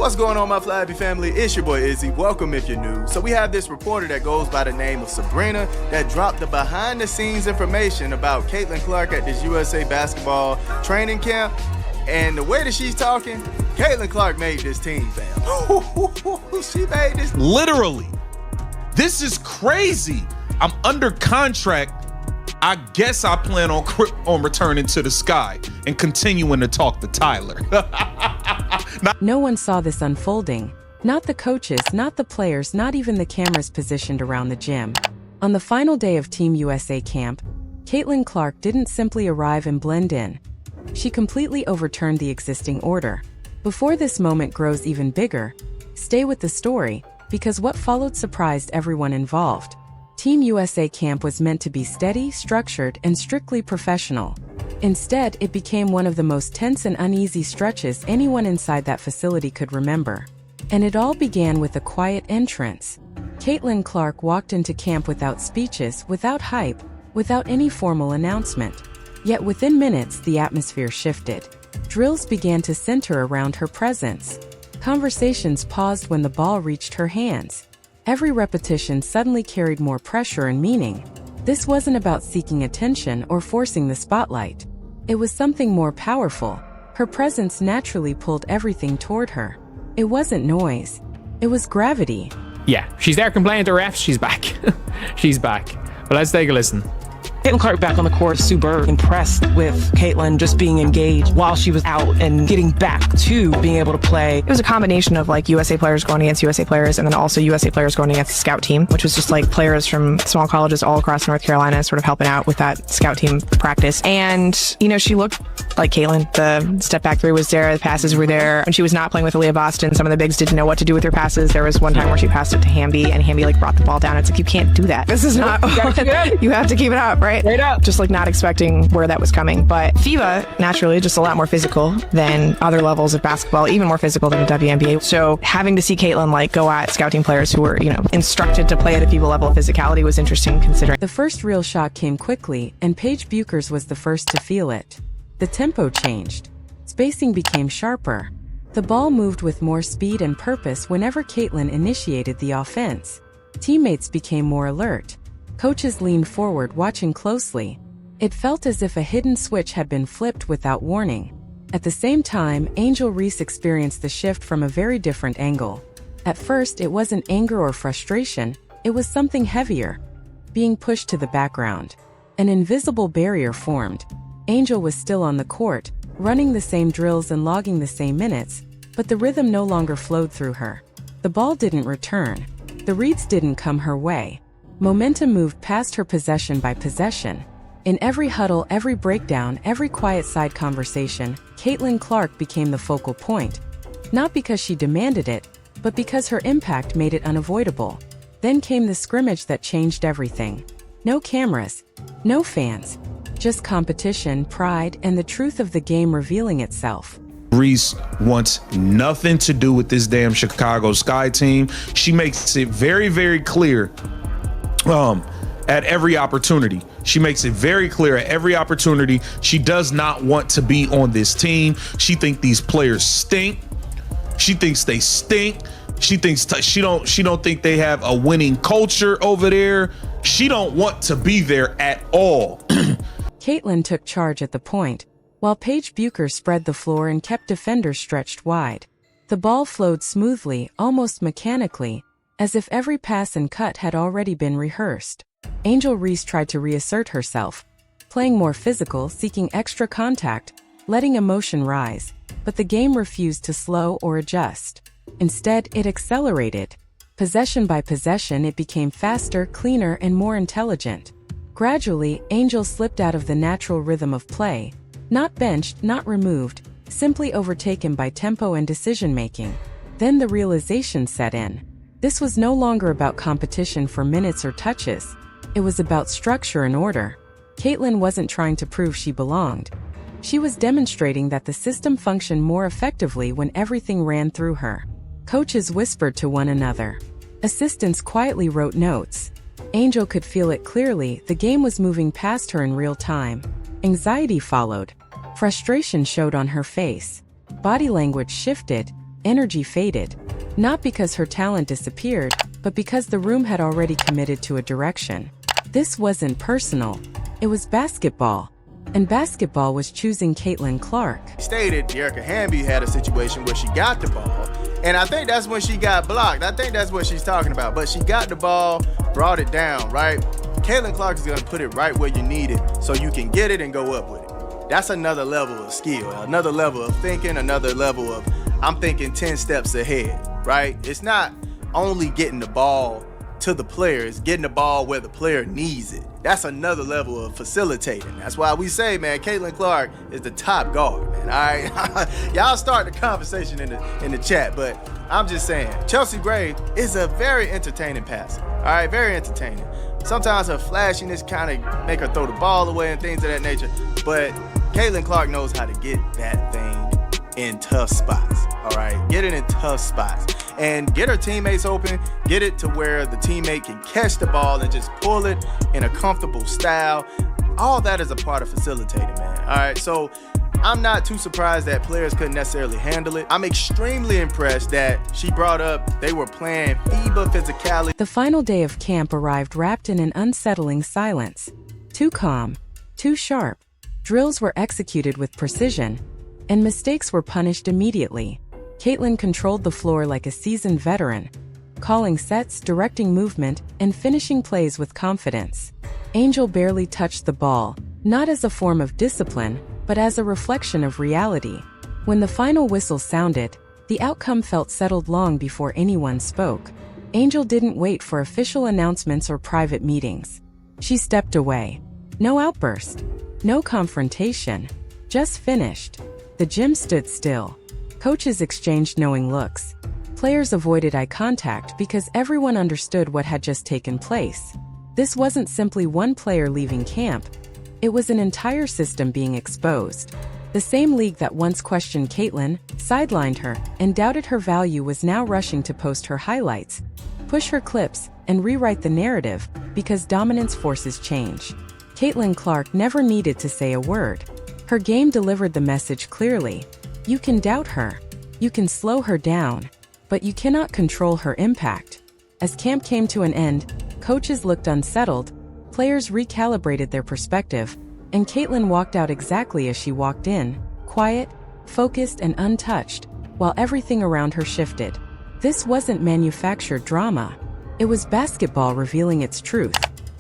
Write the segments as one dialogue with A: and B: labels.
A: What's going on, my Flappy family? It's your boy Izzy. Welcome if you're new. So we have this reporter that goes by the name of Sabrina that dropped the behind-the-scenes information about Caitlin Clark at this USA basketball training camp. And the way that she's talking, Caitlin Clark made this team, fam. She made this.
B: Literally. This is crazy. I'm under contract. I guess I plan on returning to the sky and continuing to talk to Tyler.
C: No one saw this unfolding. Not the coaches, not the players, not even the cameras positioned around the gym. On the final day of Team USA camp, Caitlin Clark didn't simply arrive and blend in. She completely overturned the existing order. Before this moment grows even bigger, stay with the story, because what followed surprised everyone involved. Team USA camp was meant to be steady, structured, and strictly professional. Instead, it became one of the most tense and uneasy stretches anyone inside that facility could remember. And it all began with a quiet entrance. Caitlin Clark walked into camp without speeches, without hype, without any formal announcement. Yet within minutes, the atmosphere shifted. Drills began to center around her presence. Conversations paused when the ball reached her hands. Every repetition suddenly carried more pressure and meaning. This wasn't about seeking attention or forcing the spotlight. It was something more powerful. Her presence naturally pulled everything toward her. It wasn't noise. It was gravity.
D: Yeah, she's there complaining to refs. She's back. She's back. But let's take a listen.
E: Caitlin Clark back on the court, super impressed with Caitlin just being engaged while she was out and getting back to being able to play. It was a combination of like USA players going against USA players and then also USA players going against the scout team, which was just like players from small colleges all across North Carolina sort of helping out with that scout team practice. And, you know, she looked like Caitlin. The step back three was there, the passes were there. And she was not playing with Aaliyah Boston. Some of the bigs didn't know what to do with her passes. There was one time where she passed it to Hamby and Hamby like brought the ball down. It's like, you can't do that. This is not, you have to keep it up, right?
D: Straight up.
E: Just like not expecting where that was coming. But FIBA, naturally, just a lot more physical than other levels of basketball, even more physical than the WNBA. So having to see Caitlin like go at scouting players who were, you know, instructed to play at a FIBA level of physicality was interesting considering.
C: The first real shock came quickly, and Paige Bueckers was the first to feel it. The tempo changed. Spacing became sharper. The ball moved with more speed and purpose whenever Caitlin initiated the offense. Teammates became more alert. Coaches leaned forward, watching closely. It felt as if a hidden switch had been flipped without warning. At the same time, Angel Reese experienced the shift from a very different angle. At first, it wasn't anger or frustration, it was something heavier, being pushed to the background. An invisible barrier formed. Angel was still on the court, running the same drills and logging the same minutes, but the rhythm no longer flowed through her. The ball didn't return. The reads didn't come her way. Momentum moved past her possession by possession. In every huddle, every breakdown, every quiet side conversation, Caitlin Clark became the focal point. Not because she demanded it, but because her impact made it unavoidable. Then came the scrimmage that changed everything. No cameras, no fans, just competition, pride, and the truth of the game revealing itself.
B: Reese wants nothing to do with this damn Chicago Sky team. She makes it very, very clear at every opportunity. She makes it very clear at every opportunity. She does not want to be on this team. She thinks these players stink. She thinks they stink. She thinks she don't think they have a winning culture over there. She don't want to be there at all.
C: Caitlin took charge at the point, while Paige Bueckers spread the floor and kept defenders stretched wide. The ball flowed smoothly, almost mechanically, as if every pass and cut had already been rehearsed. Angel Reese tried to reassert herself, playing more physical, seeking extra contact, letting emotion rise, but the game refused to slow or adjust. Instead, it accelerated. Possession by possession, it became faster, cleaner, and more intelligent. Gradually, Angel slipped out of the natural rhythm of play, not benched, not removed, simply overtaken by tempo and decision-making. Then the realization set in. This was no longer about competition for minutes or touches. It was about structure and order. Caitlin wasn't trying to prove she belonged. She was demonstrating that the system functioned more effectively when everything ran through her. Coaches whispered to one another. Assistants quietly wrote notes. Angel could feel it clearly, the game was moving past her in real time. Anxiety followed. Frustration showed on her face. Body language shifted. energy faded. Not because her talent disappeared, but because the room had already committed to a direction. This wasn't personal. It was basketball. And basketball was choosing Caitlin Clark.
A: Stated Dearica Hamby had a situation where she got the ball, and I think that's when she got blocked. I think that's what she's talking about. But she got the ball, brought it down, right? Caitlin Clark is going to put it right where you need it so you can get it and go up with it. That's another level of skill, another level of thinking, another level of I'm thinking 10 steps ahead, right? It's not only getting the ball to the player, it's getting the ball where the player needs it. That's another level of facilitating. That's why we say, man, Caitlin Clark is the top guard, man. All right, y'all start the conversation in the chat, but I'm just saying, Chelsea Gray is a very entertaining passer. All right, very entertaining. Sometimes her flashiness kind of make her throw the ball away and things of that nature, but Caitlin Clark knows how to get that thing in tough spots. All right, get it in tough spots and get her teammates open, get it to where the teammate can catch the ball and just pull it in a comfortable style. All that is a part of facilitating, man. All right, so I'm not too surprised that players couldn't necessarily handle it. I'm extremely impressed that she brought up they were playing FIBA physicality.
C: The final day of camp arrived wrapped in an unsettling silence. Too calm, too sharp. Drills were executed with precision, and mistakes were punished immediately. Caitlin controlled the floor like a seasoned veteran, calling sets, directing movement, and finishing plays with confidence. Angel barely touched the ball, not as a form of discipline, but as a reflection of reality. When the final whistle sounded, the outcome felt settled long before anyone spoke. Angel didn't wait for official announcements or private meetings. She stepped away. No outburst, no confrontation, just finished. The gym stood still. Coaches exchanged knowing looks. Players avoided eye contact because everyone understood what had just taken place. This wasn't simply one player leaving camp. It was an entire system being exposed. The same league that once questioned Caitlin, sidelined her, and doubted her value was now rushing to post her highlights, push her clips, and rewrite the narrative because dominance forces change. Caitlin Clark never needed to say a word. Her game delivered the message clearly. You can doubt her. You can slow her down. But you cannot control her impact. As camp came to an end, coaches looked unsettled, players recalibrated their perspective, and Caitlin walked out exactly as she walked in, quiet, focused, and untouched, while everything around her shifted. This wasn't manufactured drama. It was basketball revealing its truth.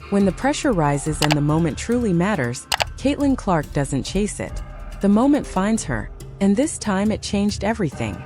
C: When the pressure rises and the moment truly matters, Caitlin Clark doesn't chase it. The moment finds her, and this time it changed everything.